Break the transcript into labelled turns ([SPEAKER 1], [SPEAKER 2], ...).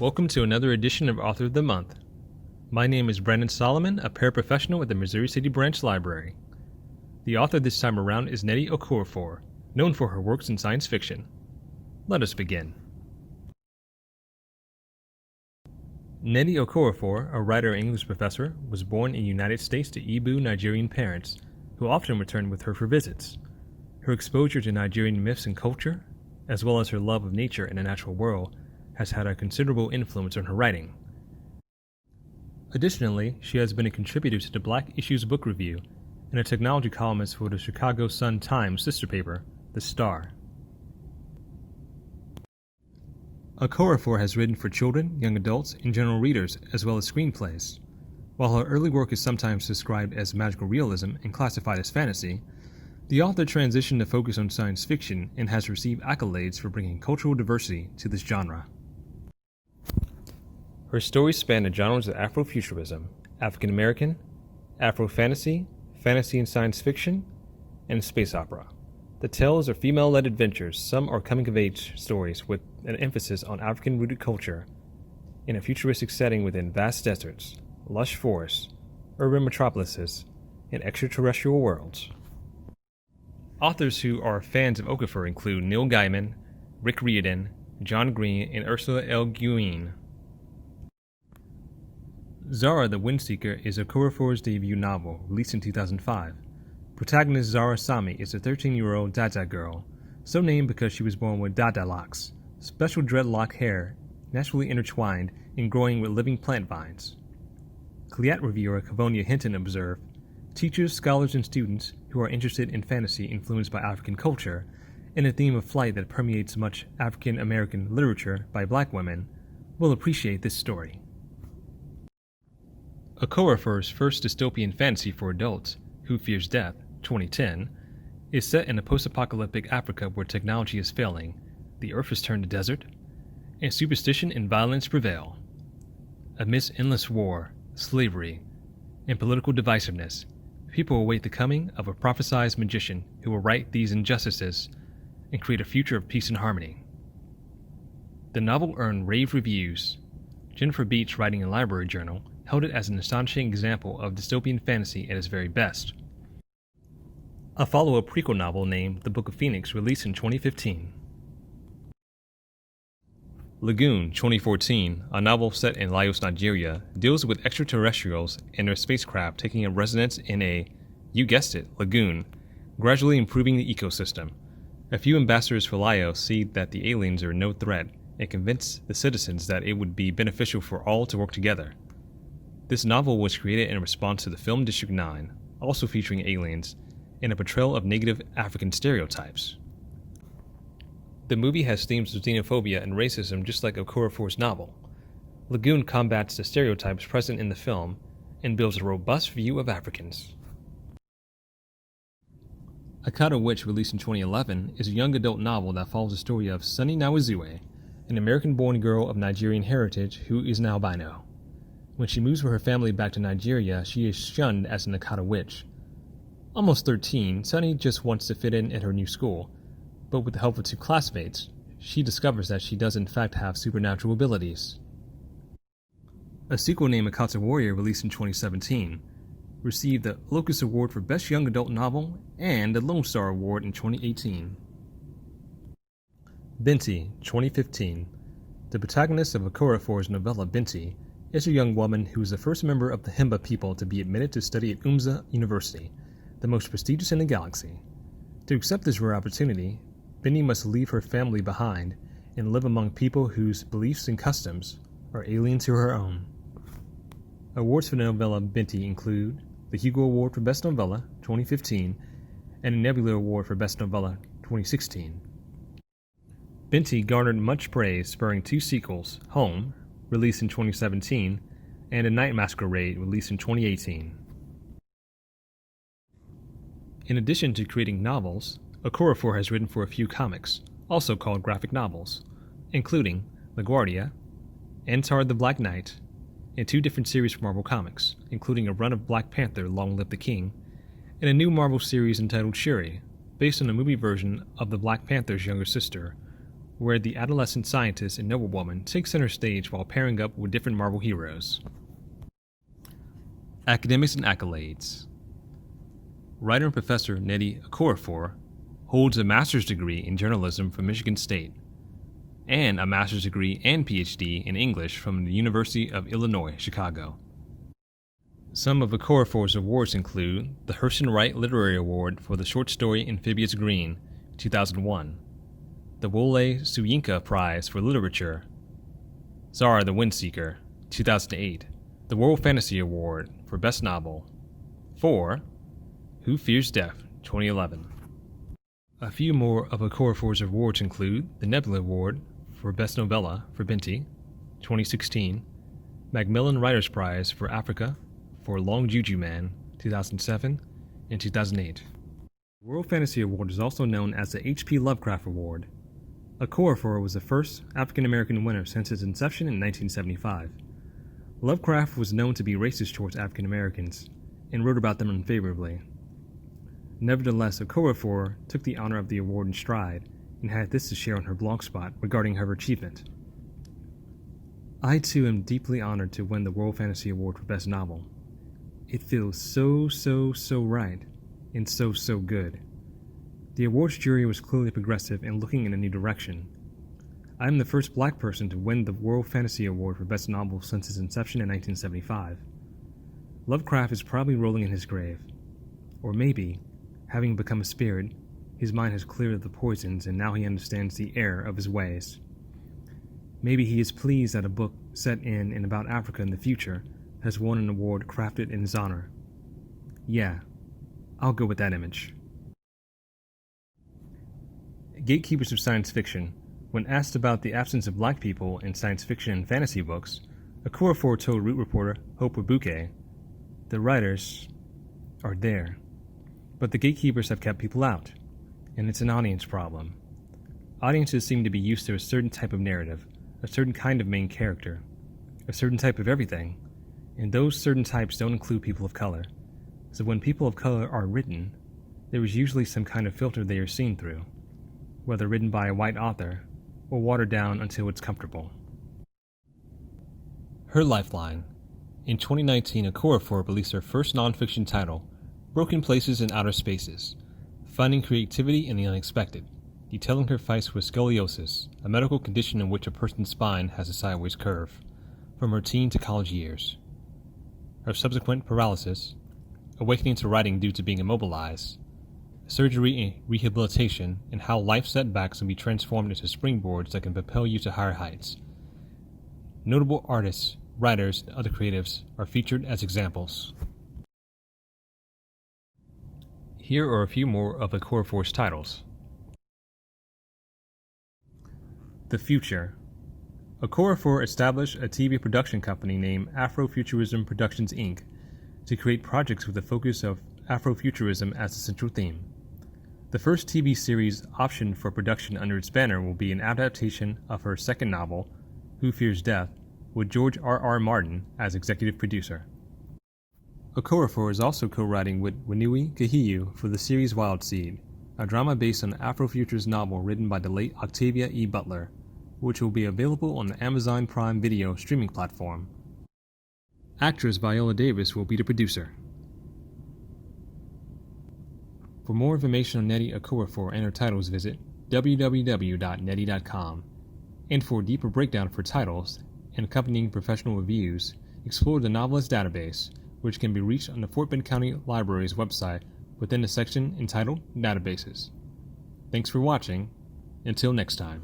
[SPEAKER 1] Welcome to another edition of Author of the Month. My name is Brandon Solomon, a paraprofessional at the Missouri City Branch Library. The author this time around is Nnedi Okorafor, known for her works in science fiction. Let us begin. Nnedi Okorafor, a writer and English professor, was born in the United States to Igbo Nigerian parents, who often returned with her for visits. Her exposure to Nigerian myths and culture, as well as her love of nature and the natural world, has had a considerable influence on her writing. Additionally, she has been a contributor to the Black Issues Book Review and a technology columnist for the Chicago Sun-Times sister paper, The Star. Okorafor has written for children, young adults, and general readers, as well as screenplays. While her early work is sometimes described as magical realism and classified as fantasy, the author transitioned to focus on science fiction and has received accolades for bringing cultural diversity to this genre. Her stories span the genres of Afrofuturism, African American, Afro-fantasy, fantasy and science fiction, and space opera. The tales are female-led adventures. Some are coming-of-age stories with an emphasis on African-rooted culture in a futuristic setting within vast deserts, lush forests, urban metropolises, and extraterrestrial worlds. Authors who are fans of Okafor include Neil Gaiman, Rick Riordan, John Green, and Ursula Le Guin. Zara the Windseeker is Okorafor's debut novel, released in 2005. Protagonist Zara Sami is a 13-year-old Dada girl, so named because she was born with Dada locks, special dreadlock hair naturally intertwined and growing with living plant vines. Cliat reviewer Cavonia Hinton observed, "Teachers, scholars, and students who are interested in fantasy influenced by African culture and a theme of flight that permeates much African American literature by Black women will appreciate this story." Okorafor's first dystopian fantasy for adults, Who Fears Death, 2010, is set in a post-apocalyptic Africa where technology is failing, the earth is turned to desert, and superstition and violence prevail. Amidst endless war, slavery, and political divisiveness, people await the coming of a prophesied magician who will right these injustices and create a future of peace and harmony. The novel earned rave reviews. Jennifer Beach, writing in Library Journal, held it as an astonishing example of dystopian fantasy at its very best. A follow-up prequel novel named The Book of Phoenix released in 2015. LAGOON, 2014, a novel set in Lagos, Nigeria, deals with extraterrestrials and their spacecraft taking up residence in a, you guessed it, lagoon, gradually improving the ecosystem. A few ambassadors for Lagos see that the aliens are no threat and convince the citizens that it would be beneficial for all to work together. This novel was created in response to the film District 9, also featuring aliens, and a portrayal of negative African stereotypes. The movie has themes of xenophobia and racism just like Okorafor's novel. LAGOON combats the stereotypes present in the film and builds a robust view of Africans. AKATA Witch, released in 2011, is a young adult novel that follows the story of Sunny Nawazue, an American-born girl of Nigerian heritage who is an albino. When she moves with her family back to Nigeria, she is shunned as an AKATA witch. Almost 13, Sunny just wants to fit in at her new school, but with the help of two classmates, she discovers that she does in fact have supernatural abilities. A sequel named AKATA Warrior, released in 2017, received the Locus Award for Best Young Adult Novel and the Lone Star Award in 2018. Binti, 2015. The protagonist of Okorafor's novella Binti is a young woman who is the first member of the Himba people to be admitted to study at Umza University, the most prestigious in the galaxy. To accept this rare opportunity, Binti must leave her family behind and live among people whose beliefs and customs are alien to her own. Awards for the novella Binti include the Hugo Award for Best Novella, 2015, and the Nebula Award for Best Novella, 2016. Binti garnered much praise, spurring two sequels, Home, released in 2017, and A Night Masquerade, released in 2018. In addition to creating novels, Okorafor has written for a few comics, also called graphic novels, including LaGuardia, Antard the Black Knight, and two different series for Marvel Comics, including a run of Black Panther Long Live the King, and a new Marvel series entitled Shuri, based on the movie version of the Black Panther's younger sister, where the adolescent scientist and noblewoman take center stage while pairing up with different Marvel heroes. Academics and accolades. Writer and professor Nnedi Okorafor holds a master's degree in journalism from Michigan State and a master's degree and PhD in English from the University of Illinois, Chicago. Some of Okorafor's awards include the Hurston Wright Literary Award for the short story Amphibious Green, 2001, the Wole Soyinka Prize for Literature, Zara the Windseeker, 2008, the World Fantasy Award for Best Novel, for Who Fears Death, 2011. A few more of Okorafor's awards include the Nebula Award for Best Novella for Binti, 2016, Macmillan Writers' Prize for Africa for Long Juju Man, 2007 and 2008. The World Fantasy Award is also known as the H.P. Lovecraft Award. Okorafor was the first African-American winner since its inception in 1975. Lovecraft was known to be racist towards African Americans and wrote about them unfavorably. Nevertheless, Okorafor took the honor of the award in stride and had this to share on her blogspot regarding her achievement. I too am deeply honored to win the World Fantasy Award for Best Novel. It feels so right and so good. The awards jury was clearly progressive and looking in a new direction. I am the first black person to win the World Fantasy Award for Best Novel since its inception in 1975. Lovecraft is probably rolling in his grave. Or maybe, having become a spirit, his mind has cleared of the poisons and now he understands the error of his ways. Maybe he is pleased that a book set in and about Africa in the future has won an award crafted in his honor. Yeah, I'll go with that image. Gatekeepers of science fiction. When asked about the absence of black people in science fiction and fantasy books, Okorafor told Root reporter Hope Wabuke, "The writers are there, but the gatekeepers have kept people out, and it's an audience problem. Audiences seem to be used to a certain type of narrative, a certain kind of main character, a certain type of everything, and those certain types don't include people of color. So when people of color are written, there is usually some kind of filter they are seen through, whether written by a white author or watered down until it's comfortable." Her Lifeline. In 2019, Okorafor released her first nonfiction title, Broken Places in Outer Spaces, Finding Creativity in the Unexpected, detailing her fights with scoliosis, a medical condition in which a person's spine has a sideways curve, from her teen to college years. Her subsequent paralysis, awakening to writing due to being immobilized, surgery and rehabilitation, and how life setbacks can be transformed into springboards that can propel you to higher heights. Notable artists, writers, and other creatives are featured as examples. Here are a few more of Okorafor's titles. The Future. Okorafor established a TV production company named Afrofuturism Productions Inc. to create projects with the focus of Afrofuturism as the central theme. The first TV series optioned for production under its banner will be an adaptation of her second novel, Who Fears Death, with George R.R. Martin as executive producer. Okorafor is also co-writing with Wanui Kahiu for the series Wild Seed, a drama based on an Afrofuturist novel written by the late Octavia E. Butler, which will be available on the Amazon Prime Video streaming platform. Actress Viola Davis will be the producer. For more information on Nnedi Okorafor and her titles, visit www.nnedi.com. And for a deeper breakdown for titles and accompanying professional reviews, explore the Novelist Database, which can be reached on the Fort Bend County Library's website within the section entitled Databases. Thanks for watching. Until next time.